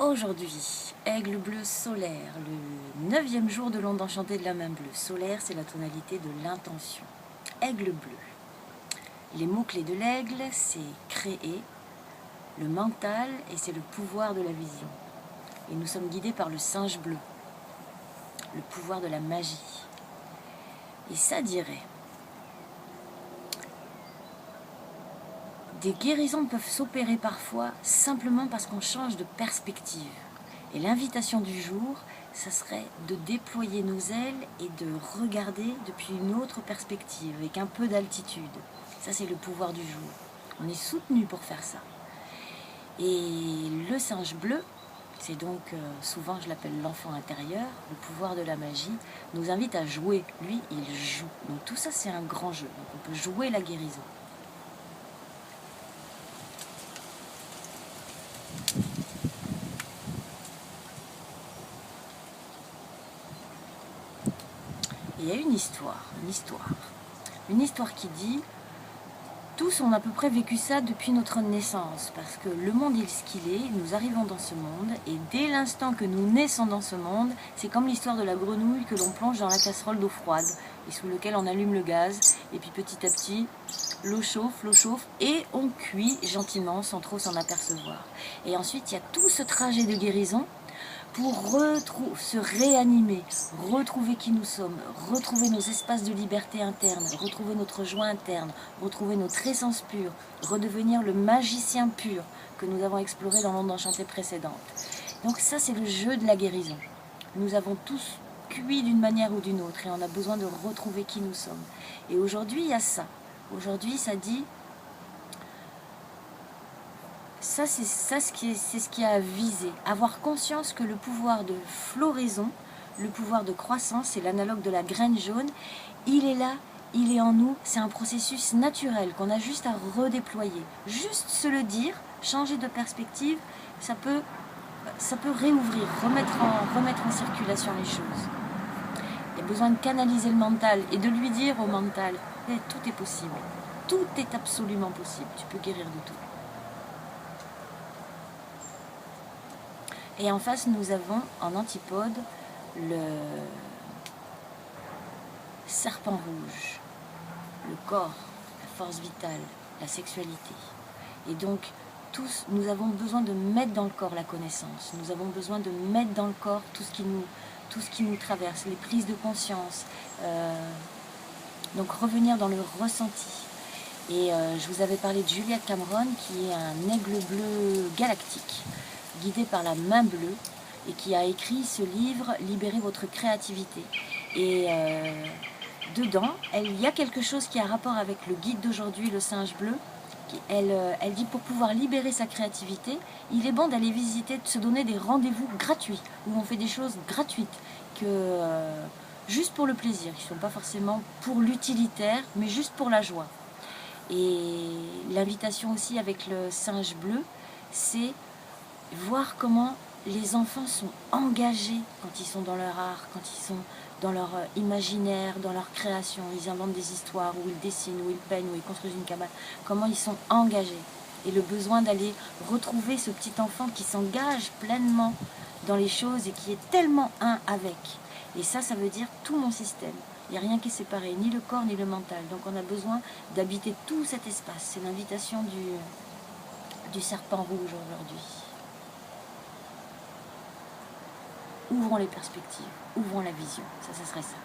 Aujourd'hui, aigle bleu solaire, le 9e jour de l'onde enchantée de la main bleue. Solaire, c'est la tonalité de l'intention. Aigle bleu. Les mots-clés de l'aigle, c'est créer, le mental et c'est le pouvoir de la vision. Et nous sommes guidés par le singe bleu, le pouvoir de la magie. Et ça dirait, des guérisons peuvent s'opérer parfois simplement parce qu'on change de perspective. Et l'invitation du jour, ça serait de déployer nos ailes et de regarder depuis une autre perspective, avec un peu d'altitude. Ça, c'est le pouvoir du jour. On est soutenu pour faire ça. Et le singe bleu, c'est donc, souvent je l'appelle l'enfant intérieur, le pouvoir de la magie, nous invite à jouer. Lui, il joue. Donc tout ça, c'est un grand jeu. Donc on peut jouer la guérison. Il y a une histoire qui dit, tous on a à peu près vécu ça depuis notre naissance, parce que le monde est ce qu'il est, nous arrivons dans ce monde, et dès l'instant que nous naissons dans ce monde, c'est comme l'histoire de la grenouille que l'on plonge dans la casserole d'eau froide, et sous lequel on allume le gaz, et puis petit à petit, l'eau chauffe, et on cuit gentiment sans trop s'en apercevoir. Et ensuite, il y a tout ce trajet de guérison, pour se réanimer, retrouver qui nous sommes, retrouver nos espaces de liberté interne, retrouver notre joie interne, retrouver notre essence pure, redevenir le magicien pur que nous avons exploré dans l'onde enchantée précédente. Donc ça, c'est le jeu de la guérison. Nous avons tous cuit d'une manière ou d'une autre et on a besoin de retrouver qui nous sommes. Et aujourd'hui, il y a ça. Aujourd'hui, ça dit... Ça, c'est ce qui a à viser. Avoir conscience que le pouvoir de floraison, le pouvoir de croissance, c'est l'analogue de la graine jaune. Il est là, il est en nous. C'est un processus naturel qu'on a juste à redéployer. Juste se le dire, changer de perspective, ça peut réouvrir, remettre en circulation les choses. Il y a besoin de canaliser le mental et de lui dire au mental, tout est possible. Tout est absolument possible. Tu peux guérir de tout. Et en face, nous avons en antipode le serpent rouge, le corps, la force vitale, la sexualité. Et donc, tous, nous avons besoin de mettre dans le corps la connaissance. Nous avons besoin de mettre dans le corps tout ce qui nous traverse, les prises de conscience. Donc, revenir dans le ressenti. Et je vous avais parlé de Juliette Cameron, qui est un aigle bleu galactique, guidé par la main bleue, et qui a écrit ce livre « Libérez votre créativité ». Et dedans, il y a quelque chose qui a rapport avec le guide d'aujourd'hui, le singe bleu. Elle dit, pour pouvoir libérer sa créativité, il est bon d'aller visiter, de se donner des rendez-vous gratuits, où on fait des choses gratuites, juste pour le plaisir, qui ne sont pas forcément pour l'utilitaire, mais juste pour la joie. Et l'invitation aussi avec le singe bleu, c'est voir comment les enfants sont engagés quand ils sont dans leur art, quand ils sont dans leur imaginaire, dans leur création. Ils inventent des histoires, où ils dessinent, où ils peignent, où ils construisent une cabane. Comment ils sont engagés. Et le besoin d'aller retrouver ce petit enfant qui s'engage pleinement dans les choses et qui est tellement un avec. Et ça veut dire tout mon système. Il n'y a rien qui est séparé, ni le corps, ni le mental. Donc on a besoin d'habiter tout cet espace. C'est l'invitation du serpent rouge aujourd'hui. Ouvrons les perspectives, ouvrons la vision. Ça serait ça.